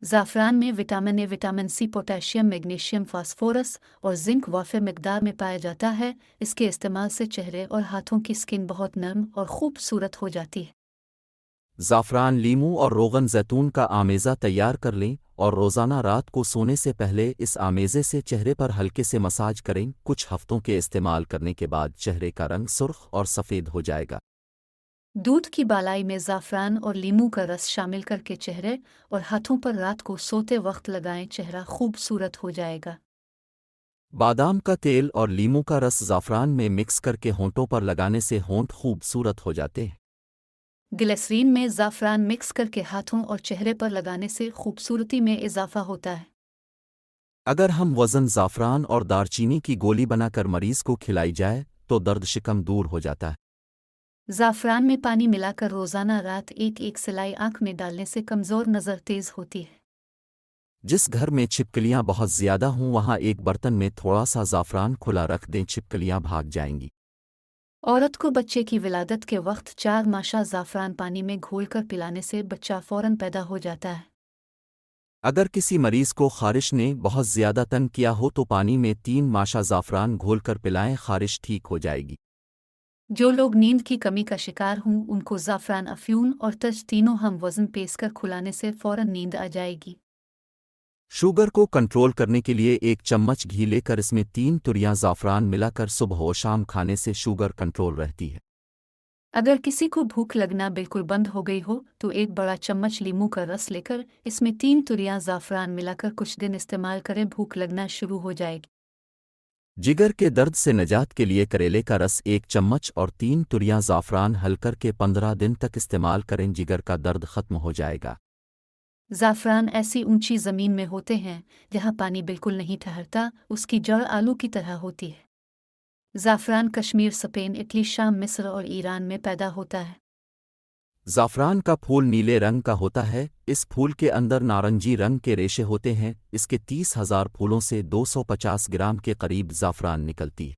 ज़ाफ़रान में vitamin A, vitamin C, potassium, magnesium, phosphorus और zinc वाफ़िर मिकदार में पाया जाता है। इसके इस्तेमाल से चेहरे और हाथों की स्किन बहुत नरम और खूबसूरत हो जाती है। ज़ाफ़रान, लीमू और रोगन ज़ैतून का आमेज़ा तैयार कर लें और रोज़ाना रात को सोने से पहले इस आमेज़े से चेहरे पर हल्के से मसाज करें। कुछ हफ्तों के इस्तेमाल करने के बाद चेहरे का रंग सुर्ख और सफ़ेद हो जाएगा। दूध की बालाई में ज़ाफ़रान और लीमू का रस शामिल करके चेहरे और हाथों पर रात को सोते वक्त लगाएं, चेहरा खूबसूरत हो जाएगा। बादाम का तेल और लीमू का रस ज़ाफ़रान में मिक्स करके होंठों पर लगाने से होंठ खूबसूरत हो जाते हैं। ग्लिसरीन में ज़ाफ़रान मिक्स करके हाथों और चेहरे पर लगाने से खूबसूरती में इजाफा होता है। अगर हम वज़न ज़ाफ़रान और दारचीनी की गोली बनाकर मरीज़ को खिलाई जाए तो दर्द शिकम दूर हो जाता है। ज़ाफ़रान में पानी मिलाकर रोज़ाना रात एक एक सिलाई आँख में डालने से कमज़ोर नज़र तेज़ होती है। जिस घर में छिपकलियाँ बहुत ज़्यादा हों वहाँ एक बर्तन में थोड़ा सा ज़ाफ़रान खुला रख दें, छिपकलियाँ भाग जाएंगी। औरत को बच्चे की विलादत के वक्त 4 माशा ज़ाफ़रान पानी में घोलकर पिलाने से बच्चा फ़ौरन पैदा हो जाता है। अगर किसी मरीज़ को ख़ारिश ने बहुत ज़्यादा तंग किया हो तो पानी में 3 माशा ज़ाफ़रान घोलकर पिलाएं, ख़ारिश ठीक हो जाएगी। जो लोग नींद की कमी का शिकार हों उनको ज़ाफ़रान, अफ्यून और तज तीनों हम वज़न पेशकर खुलाने से फ़ौरन नींद आ जाएगी। शुगर को कंट्रोल करने के लिए 1 चम्मच घी लेकर इसमें 3 तुरियां ज़ाफ़रान मिलाकर सुबह और शाम खाने से शुगर कंट्रोल रहती है। अगर किसी को भूख लगना बिल्कुल बंद हो गई हो तो 1 बड़ा चम्मच लीमू का रस लेकर इसमें 3 तुरियां ज़ाफ़रान मिलाकर कुछ दिन इस्तेमाल करें, भूख लगना शुरू हो जाएगी। जिगर के दर्द से निजात के लिए करेले का रस 1 चम्मच और 3 तुरियां ज़ाफ़रान हल करके 15 दिन तक इस्तेमाल करें, जिगर का दर्द ख़त्म हो जाएगा। ज़ाफ़रान ऐसी ऊंची ज़मीन में होते हैं जहां पानी बिल्कुल नहीं ठहरता, उसकी जड़ आलू की तरह होती है। ज़ाफ़रान कश्मीर, स्पेन, इटली, शाम, मिस्र और ईरान में पैदा होता है। ज़ाफ़रान का फूल नीले रंग का होता है। इस फूल के अंदर नारंगी रंग के रेशे होते हैं। इसके 30,000 फूलों से 250 ग्राम के करीब ज़ाफ़रान निकलती है।